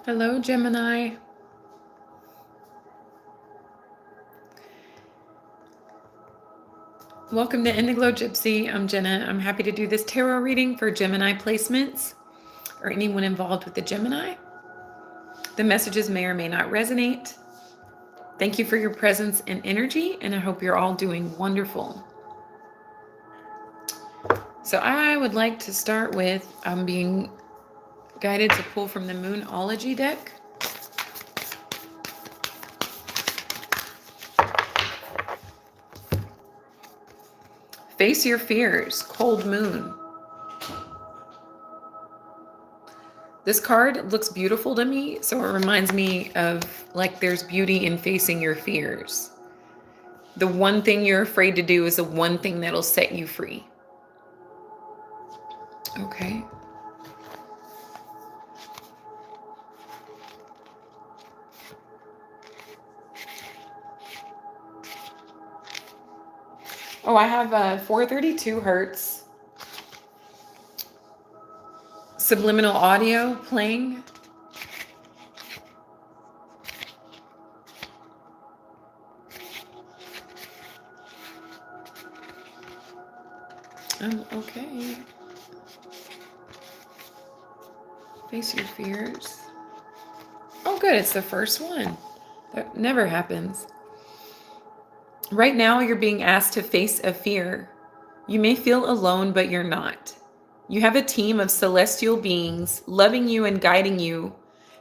Hello, Gemini. Welcome to Indiglojypsy. I'm Jenna. I'm happy to do this tarot reading for Gemini placements or anyone involved with the Gemini. The messages may or may not resonate. Thank you for your presence and energy, and I hope you're all doing wonderful. So I would like to start with, I'm being guided to pull from the Moonology deck. Face your fears, cold moon. This card looks beautiful to me, so it reminds me of like there's beauty in facing your fears. The one thing you're afraid to do is the one thing that'll set you free. Okay. Oh, I have 432 hertz subliminal audio playing. Okay. Face your fears. Oh, good. It's the first one. That never happens. Right now, you're being asked to face a fear. You may feel alone, but you're not. You have a team of celestial beings loving you and guiding you.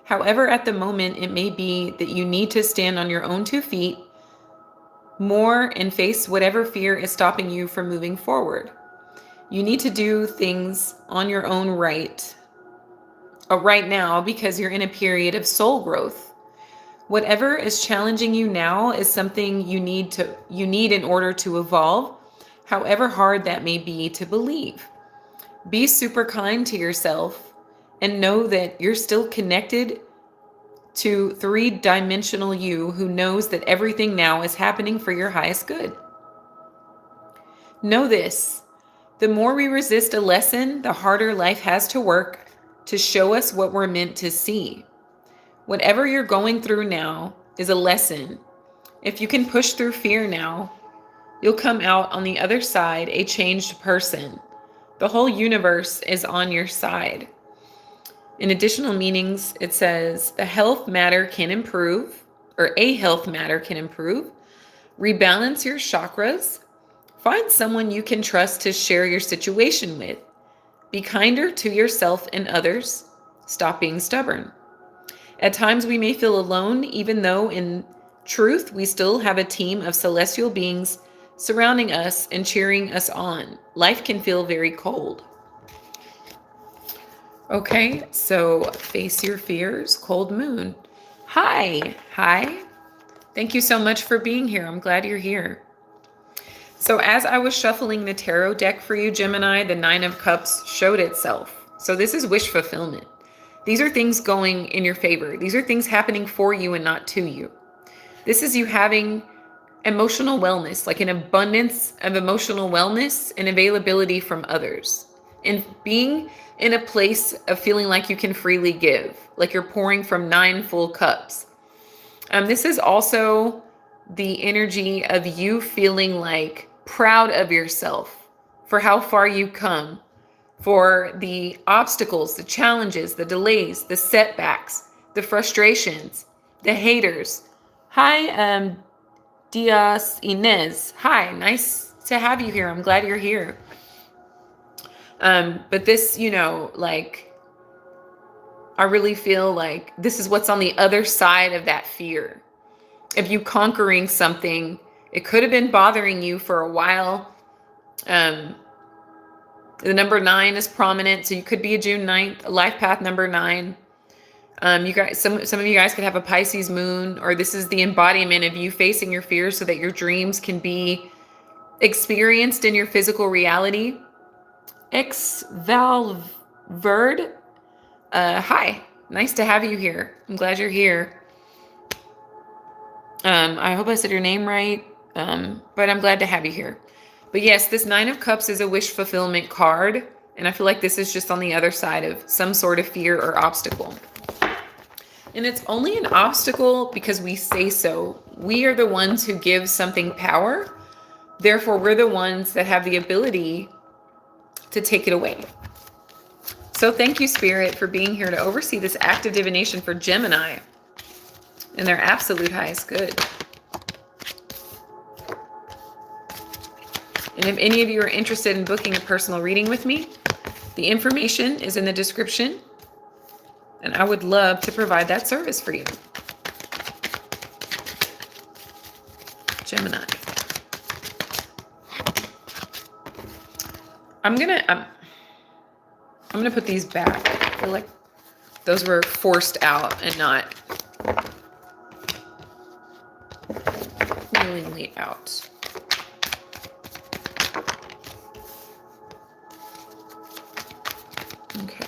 However, at the moment, it may be that you need to stand on your own 2 feet more and face whatever fear is stopping you from moving forward. You need to do things on your own right now because you're in a period of soul growth. Whatever is challenging you now is something you need in order to evolve, however hard that may be to believe. Be super kind to yourself and know that you're still connected to 3-dimensional you who knows that everything now is happening for your highest good. Know this: the more we resist a lesson, the harder life has to work to show us what we're meant to see. Whatever you're going through now is a lesson. If you can push through fear now, you'll come out on the other side a changed person. The whole universe is on your side. In additional meanings, it says the health matter can improve, or a health matter can improve. Rebalance your chakras. Find someone you can trust to share your situation with. Be kinder to yourself and others. Stop being stubborn. At times we may feel alone, even though in truth we still have a team of celestial beings surrounding us and cheering us on. Life can feel very cold. Okay, so face your fears, cold moon. Hi. Thank you so much for being here. I'm glad you're here. So as I was shuffling the tarot deck for you, Gemini, the 9 of Cups showed itself. So this is wish fulfillment. These are things going in your favor. These are things happening for you and not to you. This is you having emotional wellness, like an abundance of emotional wellness and availability from others. And being in a place of feeling like you can freely give, like you're pouring from 9 full cups. This is also the energy of you feeling like proud of yourself for how far you come, for the obstacles, the challenges, the delays, the setbacks, the frustrations, the haters. Hi, Diaz Inez. Hi, nice to have you here. I'm glad you're here. But this, I really feel like this is what's on the other side of that fear. If you conquering something, it could have been bothering you for a while. The number 9 is prominent, so you could be a June 9th, a life path number 9. You guys, some of you guys could have a Pisces moon, or this is the embodiment of you facing your fears so that your dreams can be experienced in your physical reality. Valverde. Hi, nice to have you here. I'm glad you're here. I hope I said your name right, but I'm glad to have you here. But yes, this 9 of Cups is a wish fulfillment card, and I feel like this is just on the other side of some sort of fear or obstacle. And it's only an obstacle because we say so. We are the ones who give something power. Therefore, we're the ones that have the ability to take it away. So thank you, Spirit, for being here to oversee this active divination for Gemini in their absolute highest good. And if any of you are interested in booking a personal reading with me, the information is in the description, and I would love to provide that service for you. Gemini. I'm gonna put these back. I feel like those were forced out and not willingly out. Okay.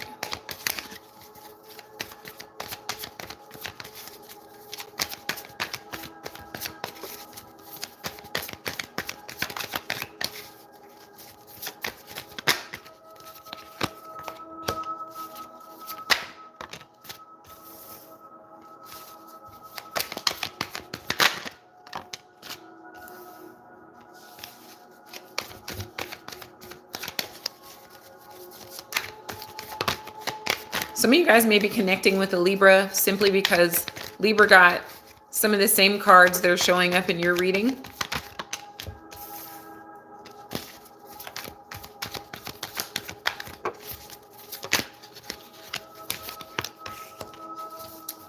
Some of you guys may be connecting with a Libra simply because Libra got some of the same cards that are showing up in your reading.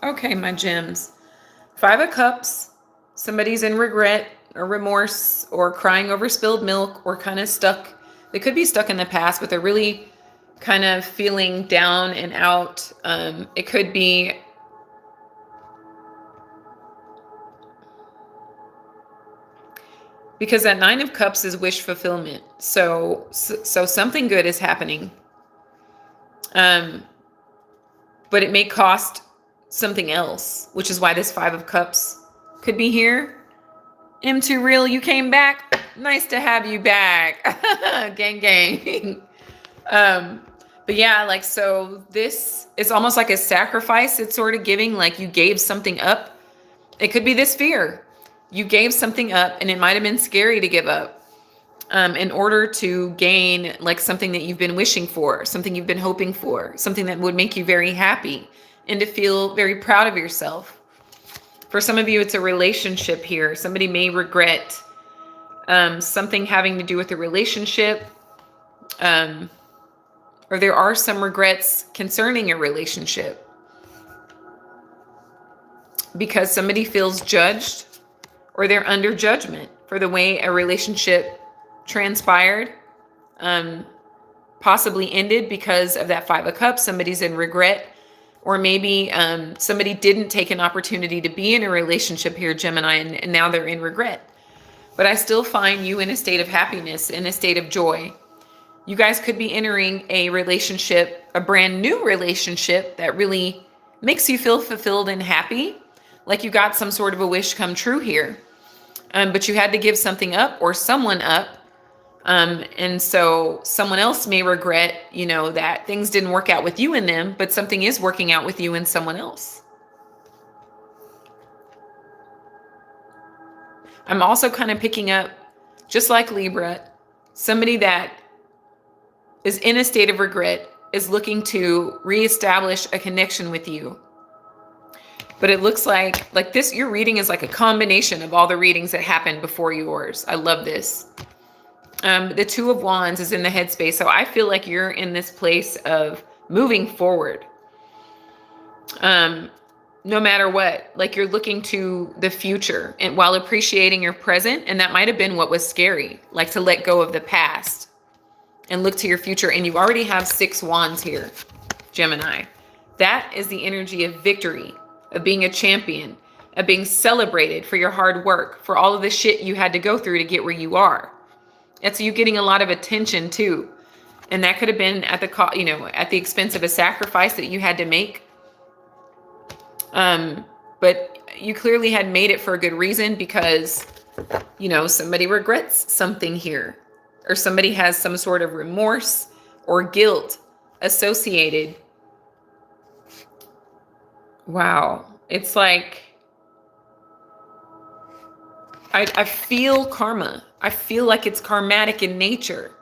Okay, my gems. 5 of Cups. Somebody's in regret or remorse or crying over spilled milk or kind of stuck. They could be stuck in the past, but they're really kind of feeling down and out. It could be because that 9 of Cups is wish fulfillment. So something good is happening. But it may cost something else, which is why this 5 of Cups could be here. M2 Real, you came back. Nice to have you back. Gang, gang. But yeah, like, so this is almost like a sacrifice. It's sort of giving, like you gave something up. It could be this fear. You gave something up and it might've been scary to give up, in order to gain like something that you've been wishing for, something you've been hoping for, something that would make you very happy and to feel very proud of yourself. For some of you, it's a relationship here. Somebody may regret, something having to do with a relationship, or there are some regrets concerning a relationship because somebody feels judged or they're under judgment for the way a relationship transpired, possibly ended because of that 5 of Cups. Somebody's in regret, or maybe somebody didn't take an opportunity to be in a relationship here, Gemini, and now they're in regret. But I still find you in a state of happiness, in a state of joy. You guys could be entering a relationship, a brand new relationship that really makes you feel fulfilled and happy, like you got some sort of a wish come true here. But you had to give something up or someone up. And so someone else may regret, that things didn't work out with you and them, but something is working out with you and someone else. I'm also kind of picking up, just like Libra, somebody that is in a state of regret, is looking to reestablish a connection with you. But it looks like this, your reading is like a combination of all the readings that happened before yours. I love this. The 2 of Wands is in the headspace. So I feel like you're in this place of moving forward. No matter what, like you're looking to the future and while appreciating your present. And that might've been what was scary, like to let go of the past and look to your future. And you already have 6 wands here, Gemini. That is the energy of victory, of being a champion, of being celebrated for your hard work, for all of the shit you had to go through to get where you are. That's you getting a lot of attention too. And that could have been at the at the expense of a sacrifice that you had to make. But you clearly had made it for a good reason because, somebody regrets something here, or somebody has some sort of remorse or guilt associated. Wow. It's like, I feel karma. I feel like it's karmatic in nature.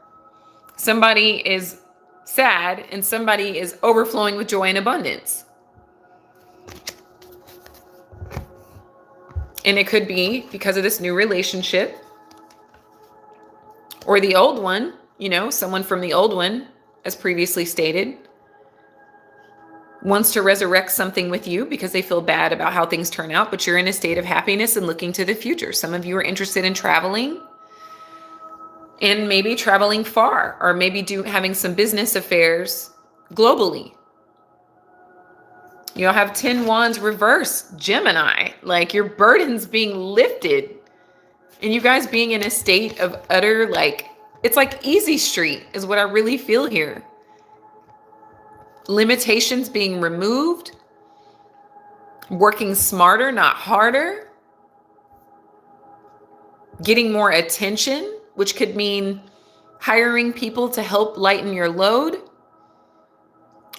Somebody is sad and somebody is overflowing with joy and abundance. And it could be because of this new relationship or the old one, someone from the old one, as previously stated, wants to resurrect something with you because they feel bad about how things turn out, but you're in a state of happiness and looking to the future. Some of you are interested in traveling and maybe traveling far, or maybe having some business affairs globally. You'll have 10 wands reversed, Gemini, like your burden's being lifted and you guys being in a state of utter, like, it's like easy street is what I really feel here. Limitations being removed, working smarter, not harder, getting more attention, which could mean hiring people to help lighten your load,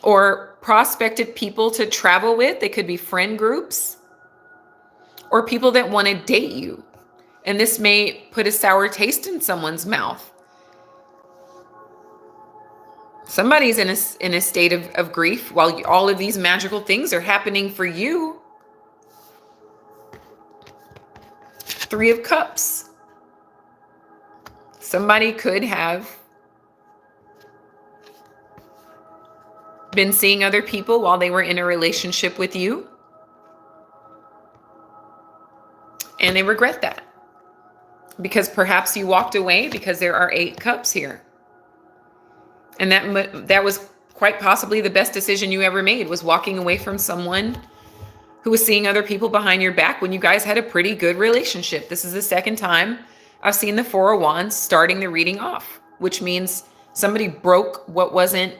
or prospective people to travel with. They could be friend groups or people that want to date you. And this may put a sour taste in someone's mouth. Somebody's in a state of grief while all of these magical things are happening for you. 3 of Cups. Somebody could have been seeing other people while they were in a relationship with you, and they regret that because perhaps you walked away, because there are 8 cups here. And that was quite possibly the best decision you ever made, was walking away from someone who was seeing other people behind your back when you guys had a pretty good relationship. This is the second time I've seen the 4 of Wands starting the reading off, which means somebody broke what wasn't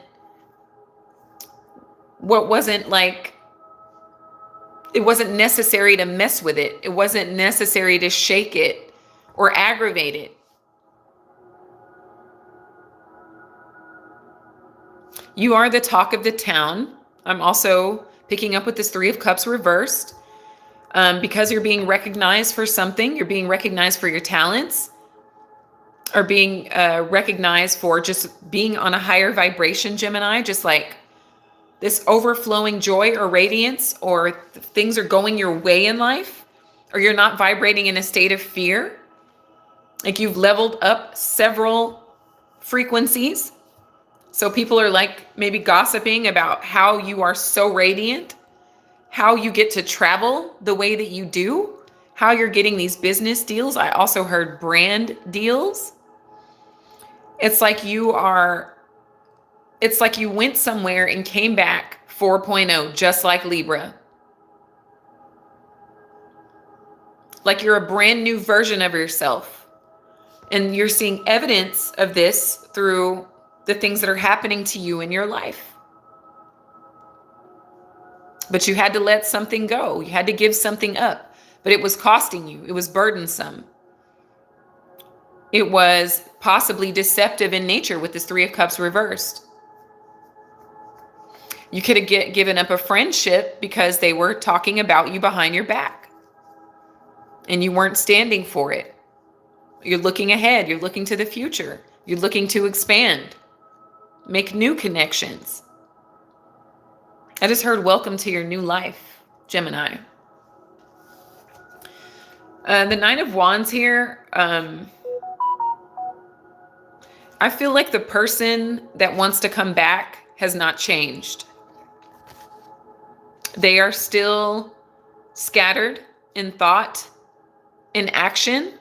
like, it wasn't necessary to mess with it. It wasn't necessary to shake it or aggravate it. You are the talk of the town. I'm also picking up with this 3 of Cups reversed, because you're being recognized for something. You're being recognized for your talents, or being recognized for just being on a higher vibration, Gemini, just like this overflowing joy or radiance, or things are going your way in life, or you're not vibrating in a state of fear. Like you've leveled up several frequencies. So people are like maybe gossiping about how you are so radiant, how you get to travel the way that you do, how you're getting these business deals. I also heard brand deals. It's like you went somewhere and came back 4.0, just like Libra. Like you're a brand new version of yourself. And you're seeing evidence of this through the things that are happening to you in your life. But you had to let something go. You had to give something up. But it was costing you. It was burdensome. It was possibly deceptive in nature with this 3 of Cups reversed. You could have given up a friendship because they were talking about you behind your back. And you weren't standing for it. You're looking ahead. You're looking to the future. You're looking to expand. Make new connections. I just heard welcome to your new life, Gemini. The 9 of Wands here. I feel like the person that wants to come back has not changed. They are still scattered in thought, in action.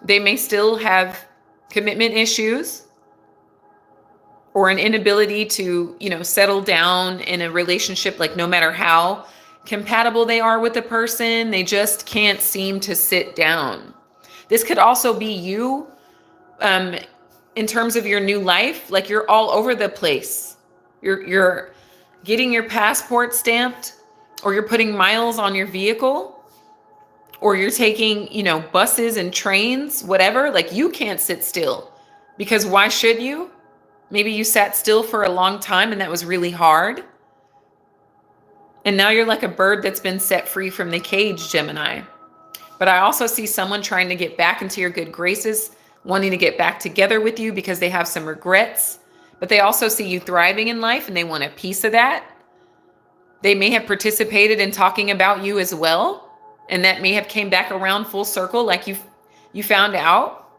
They may still have commitment issues, or an inability to, settle down in a relationship. Like no matter how compatible they are with the person, they just can't seem to sit down. This could also be you, in terms of your new life. Like you're all over the place. You're getting your passport stamped, or you're putting miles on your vehicle, or you're taking, buses and trains, whatever. Like you can't sit still, because why should you? Maybe you sat still for a long time and that was really hard. And now you're like a bird that's been set free from the cage, Gemini. But I also see someone trying to get back into your good graces, wanting to get back together with you because they have some regrets. But they also see you thriving in life and they want a piece of that. They may have participated in talking about you as well. And that may have came back around full circle like you found out.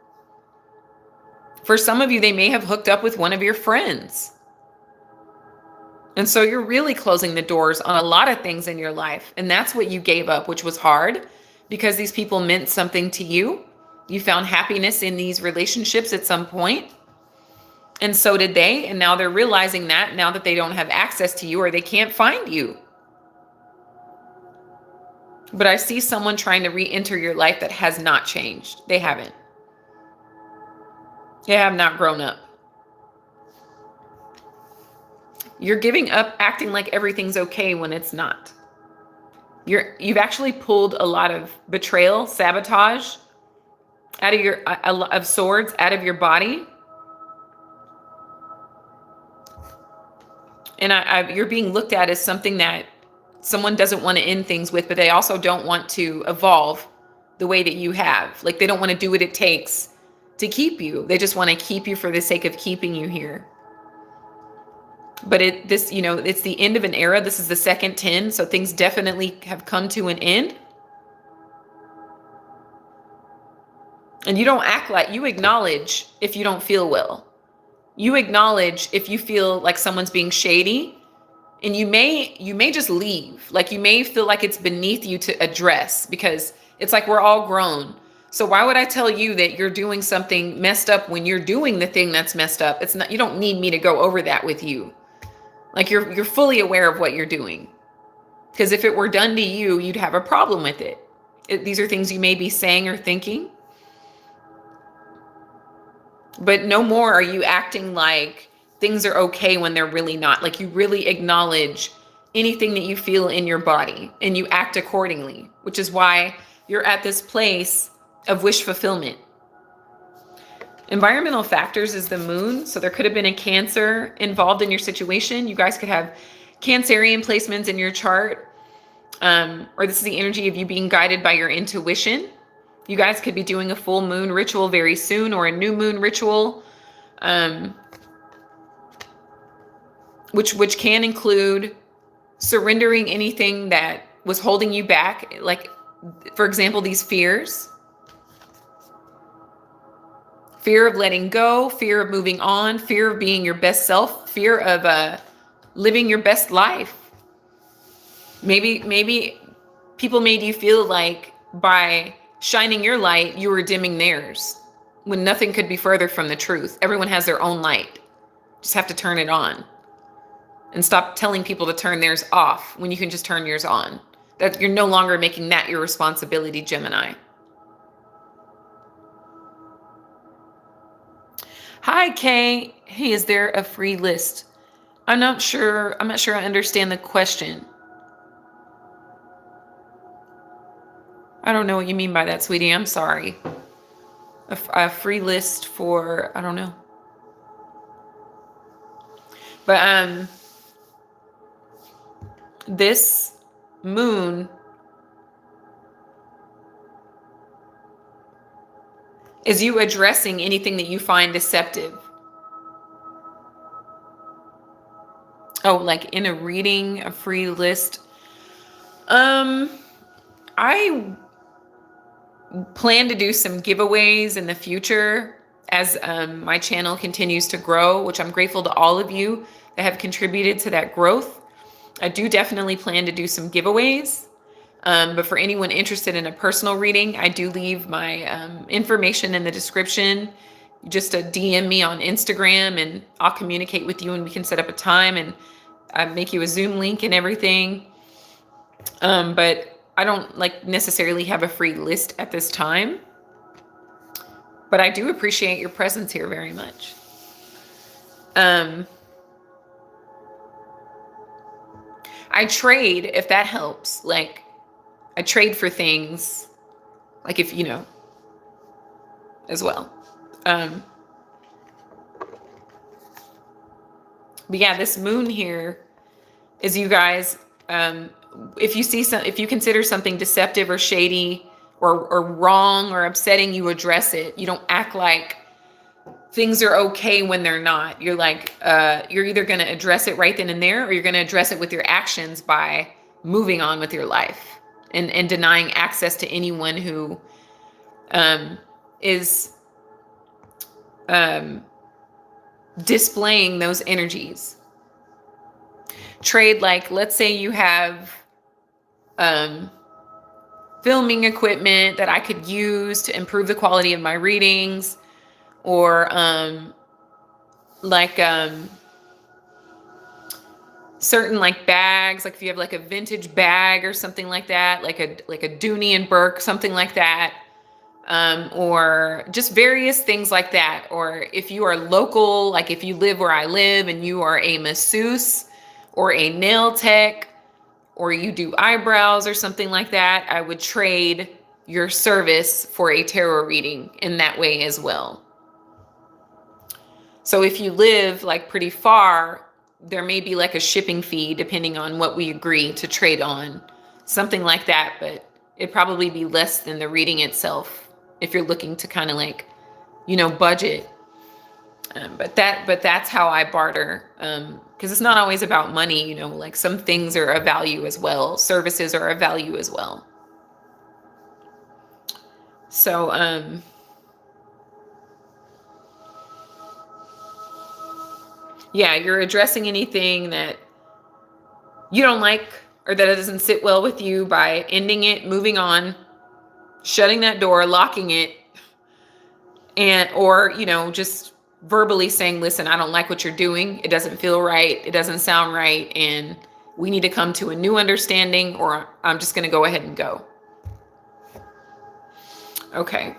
For some of you, they may have hooked up with one of your friends. And so you're really closing the doors on a lot of things in your life. And that's what you gave up, which was hard because these people meant something to you. You found happiness in these relationships at some point. And so did they. And now they're realizing that now that they don't have access to you or they can't find you. But I see someone trying to re-enter your life that has not changed. They haven't. They have not grown up. You're giving up acting like everything's okay when it's not. You've actually pulled a lot of betrayal, sabotage out of of swords out of your body. And you're being looked at as something that someone doesn't want to end things with, but they also don't want to evolve the way that you have. Like they don't want to do what it takes to keep you. They just want to keep you for the sake of keeping you here. But it's the end of an era. This is the second 10. So things definitely have come to an end. And you don't act like you acknowledge if you don't feel well. You acknowledge if you feel like someone's being shady, and you may just leave. Like you may feel like it's beneath you to address because it's like we're all grown. So why would I tell you that you're doing something messed up when you're doing the thing that's messed up? It's not, you don't need me to go over that with you. Like you're fully aware of what you're doing. Because if it were done to you, you'd have a problem with it. These are things you may be saying or thinking. But no more are you acting like things are okay when they're really not. Like you really acknowledge anything that you feel in your body and you act accordingly, which is why you're at this place of wish fulfillment. Environmental factors is the moon. So there could have been a Cancer involved in your situation. You guys could have Cancerian placements in your chart. Or this is the energy of you being guided by your intuition. You guys could be doing a full moon ritual very soon or a new moon ritual, which can include surrendering anything that was holding you back. Like, for example, these fears. Fear of letting go, fear of moving on, fear of being your best self, fear of living your best life. Maybe people made you feel like by shining your light, you were dimming theirs when nothing could be further from the truth. Everyone has their own light. Just have to turn it on and stop telling people to turn theirs off when you can just turn yours on. That you're no longer making that your responsibility, Gemini. Hi, Kay. Hey, is there a free list? I'm not sure I understand the question. I don't know what you mean by that, sweetie. I'm sorry. A free list for, I don't know. But this moon is you addressing anything that you find deceptive. Oh, like in a reading, a free list. I plan to do some giveaways in the future as my channel continues to grow, which I'm grateful to all of you that have contributed to that growth. I do definitely plan to do some giveaways. But for anyone interested in a personal reading, I do leave my information in the description. Just DM me on Instagram and I'll communicate with you and we can set up a time and make you a Zoom link and everything. But I don't necessarily have a free list at this time. But I do appreciate your presence here very much. I trade, if that helps. I trade for things, if as well. But yeah, this moon here is you guys if you consider something deceptive or shady or wrong or upsetting, you address it. You don't act like things are okay when they're not. You're like, you're either going to address it right then and there, or you're going to address it with your actions by moving on with your life and denying access to anyone who is displaying those energies. Trade, like, let's say you have filming equipment that I could use to improve the quality of my readings, or certain like bags, like if you have like a vintage bag or something like that, like a Dooney and Burke, something like that, or just various things like that. Or if you are local, like if you live where I live and you are a masseuse or a nail tech, or you do eyebrows or something like that, I would trade your service for a tarot reading in that way as well. So if you live like pretty far, there may be like a shipping fee depending on what we agree to trade on, something like that, but it'd probably be less than the reading itself if you're looking to kind of like, budget. But that's how I barter, because it's not always about money, like some things are of value as well. Services are of value as well. So, yeah, you're addressing anything that you don't like or that doesn't sit well with you by ending it, moving on, shutting that door, locking it, or just verbally saying, listen, I don't like what you're doing. It doesn't feel right. It doesn't sound right. And we need to come to a new understanding, or I'm just going to go ahead and go. Okay.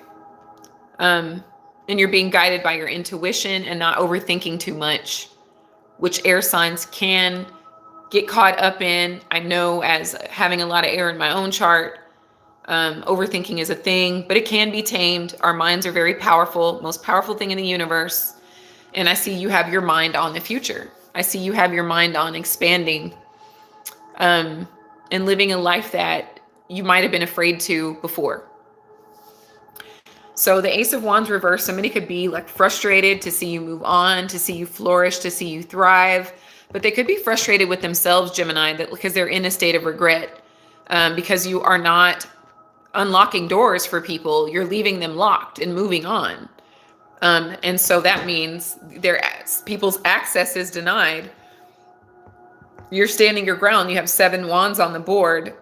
And you're being guided by your intuition and not overthinking too much, which air signs can get caught up in. I know, as having a lot of air in my own chart, overthinking is a thing, but it can be tamed. Our minds are very powerful, most powerful thing in the universe. And I see you have your mind on the future. I see you have your mind on expanding, and living a life that you might have been afraid to before. So the Ace of Wands reverse, somebody could be like frustrated to see you move on, to see you flourish, to see you thrive, but they could be frustrated with themselves, Gemini, because they're in a state of regret, because you are not unlocking doors for people. You're leaving them locked and moving on. And so that means people's access is denied. You're standing your ground. You have 7 wands on the board.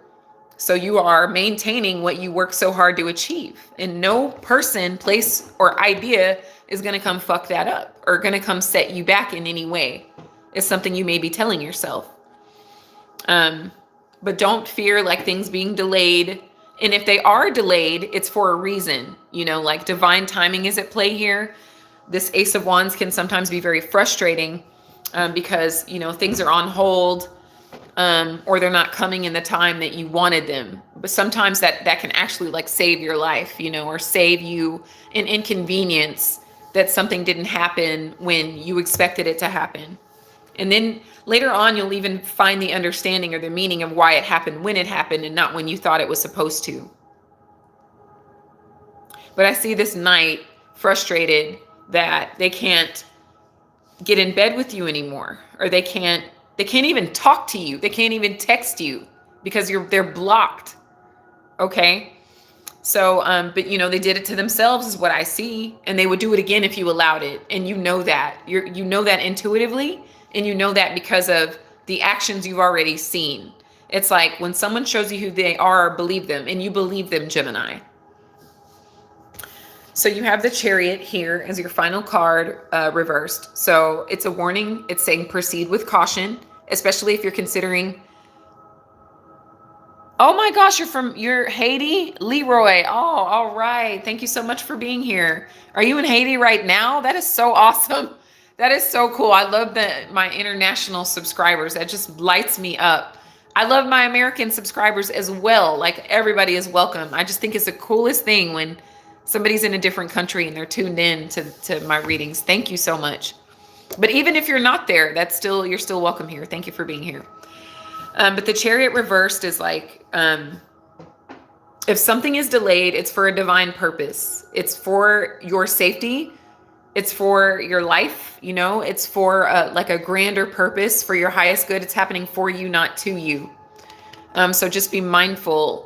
So you are maintaining what you work so hard to achieve. And no person, place, or idea is going to come fuck that up or going to come set you back in any way. It's something you may be telling yourself. But don't fear like things being delayed. And if they are delayed, it's for a reason. Like divine timing is at play here. This Ace of Wands can sometimes be very frustrating, because, things are on hold, or they're not coming in the time that you wanted them. But sometimes that can actually like save your life, or save you an inconvenience that something didn't happen when you expected it to happen. And then later on, you'll even find the understanding or the meaning of why it happened when it happened and not when you thought it was supposed to. But I see this knight frustrated that they can't get in bed with you anymore, or they can't even talk to you. They can't even text you because they're blocked. Okay. So, but they did it to themselves is what I see. And they would do it again if you allowed it. And you know that that intuitively, and you know that because of the actions you've already seen. It's like when someone shows you who they are, believe them, and you believe them, Gemini. So you have the Chariot here as your final card, reversed. So it's a warning. It's saying proceed with caution, especially if you're considering. Oh my gosh, you're Haiti? Leroy. Oh, all right. Thank you so much for being here. Are you in Haiti right now? That is so awesome. That is so cool. I love my international subscribers. That just lights me up. I love my American subscribers as well. Like, everybody is welcome. I just think it's the coolest thing when somebody's in a different country and they're tuned in to my readings. Thank you so much. But even if you're not there, you're still welcome here. Thank you for being here. But the Chariot reversed is like, if something is delayed, it's for a divine purpose. It's for your safety. It's for your life, you know, it's for like a grander purpose, for your highest good. It's happening for you, not to you. So just be mindful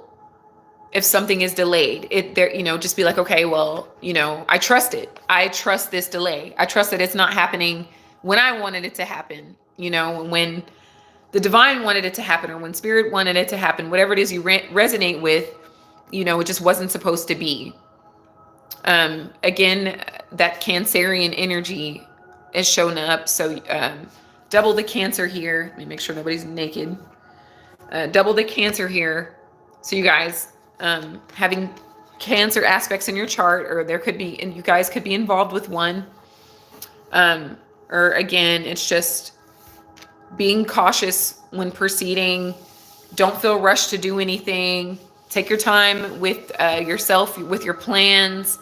if something is delayed. Just be like, okay, well, I trust it. I trust this delay. I trust that it's not happening when I wanted it to happen, when the divine wanted it to happen, or when spirit wanted it to happen, whatever it is you resonate with, it just wasn't supposed to be. Again, that Cancerian energy is showing up. So double the Cancer here. Let me make sure nobody's naked. Double the Cancer here. So you guys having Cancer aspects in your chart, or there could be, and you guys could be involved with one. Or again, it's just being cautious when proceeding. Don't feel rushed to do anything. Take your time with yourself, with your plans.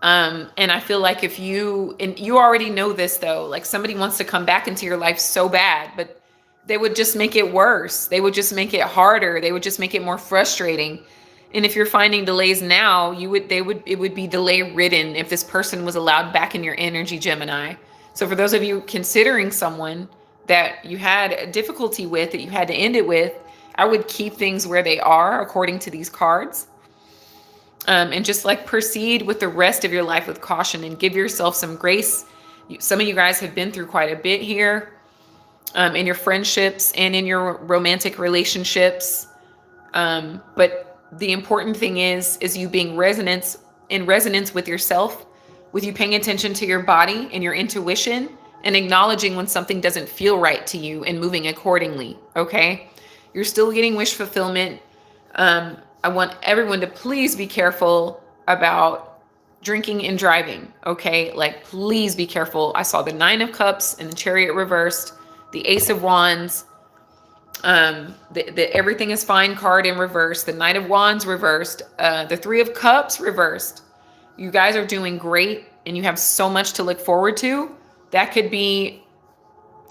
And I feel like if you already know this though, like somebody wants to come back into your life so bad, but they would just make it worse. They would just make it harder. They would just make it more frustrating. And if you're finding delays now, it would be delay ridden if this person was allowed back in your energy, Gemini. So for those of you considering someone that you had difficulty with, that you had to end it with, I would keep things where they are according to these cards. And just like proceed with the rest of your life with caution and give yourself some grace. Some of you guys have been through quite a bit here in your friendships and in your romantic relationships. But the important thing is you being in resonance with yourself, with you paying attention to your body and your intuition, and acknowledging when something doesn't feel right to you and moving accordingly. Okay. You're still getting wish fulfillment. I want everyone to please be careful about drinking and driving. Okay. Like, please be careful. I saw the 9 of Cups and the Chariot reversed, the Ace of Wands, the everything is fine card in reverse, the Knight of Wands reversed, the 3 of Cups reversed. You guys are doing great and you have so much to look forward to. That could be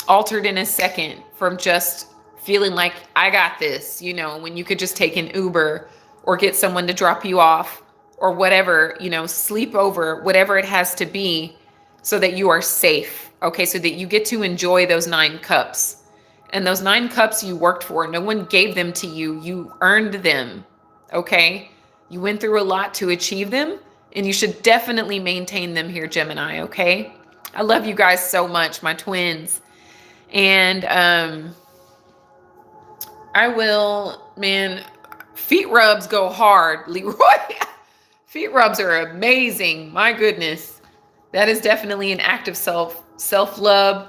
altered in a second from just feeling like I got this, when you could just take an Uber or get someone to drop you off or whatever, sleep over, whatever it has to be, so that you are safe. Okay. So that you get to enjoy those 9 cups, and those 9 cups you worked for. No one gave them to you. You earned them. Okay. You went through a lot to achieve them, and you should definitely maintain them here, Gemini. Okay. I love you guys so much, my twins. And, I will, man, feet rubs go hard, Leroy. Feet rubs are amazing. My goodness. That is definitely an act of self-love,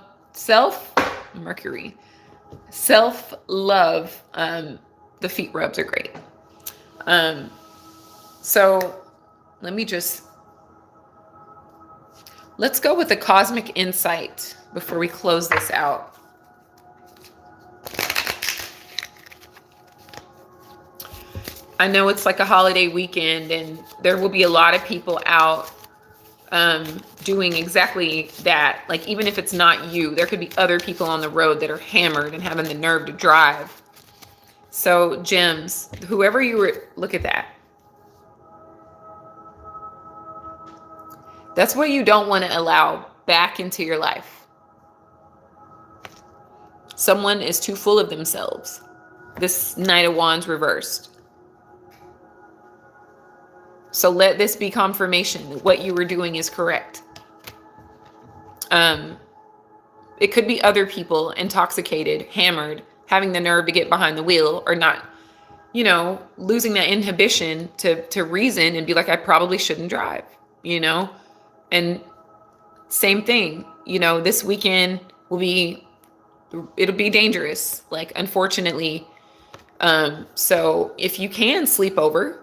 Mercury, self-love. The feet rubs are great. So let's go with the cosmic insight before we close this out. I know it's like a holiday weekend, and there will be a lot of people out doing exactly that. Like, even if it's not you, there could be other people on the road that are hammered and having the nerve to drive. So gems, whoever look at that. That's what you don't want to allow back into your life. Someone is too full of themselves. This Knight of Wands reversed. So let this be confirmation that what you were doing is correct. It could be other people intoxicated, hammered, having the nerve to get behind the wheel, or not, losing that inhibition to reason and be like, I probably shouldn't drive, and same thing, this weekend it'll be dangerous, like, unfortunately. So if you can sleep over,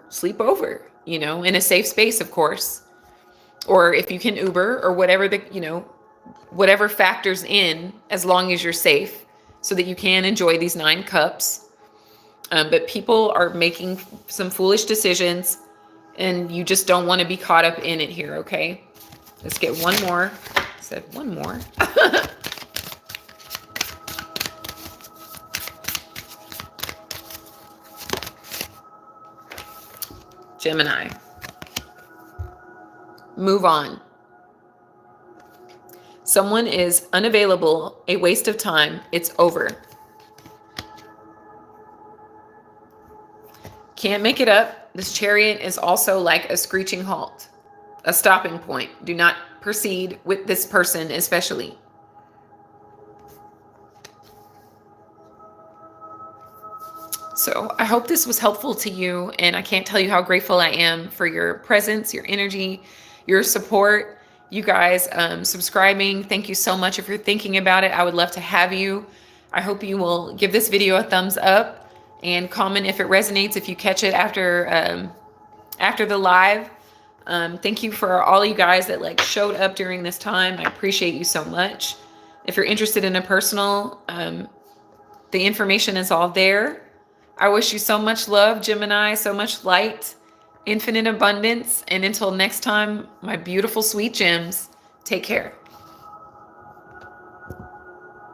in a safe space, of course, or if you can Uber or whatever whatever factors in, as long as you're safe, so that you can enjoy these 9 cups. But people are making some foolish decisions, and you just don't want to be caught up in it here. Okay. Let's get one more. I said one more. Gemini. Move on. Someone is unavailable, a waste of time, it's over. Can't make it up. This Chariot is also like a screeching halt, a stopping point. Do not proceed with this person, especially. So I hope this was helpful to you, and I can't tell you how grateful I am for your presence, your energy, your support. You guys subscribing, thank you so much. If you're thinking about it, I would love to have you. I hope you will give this video a thumbs up and comment if it resonates, if you catch it after the live. Thank you for all you guys that like showed up during this time. I appreciate you so much. If you're interested in a personal, the information is all there. I wish you so much love, Gemini, so much light, infinite abundance. And until next time, my beautiful, sweet gems, take care.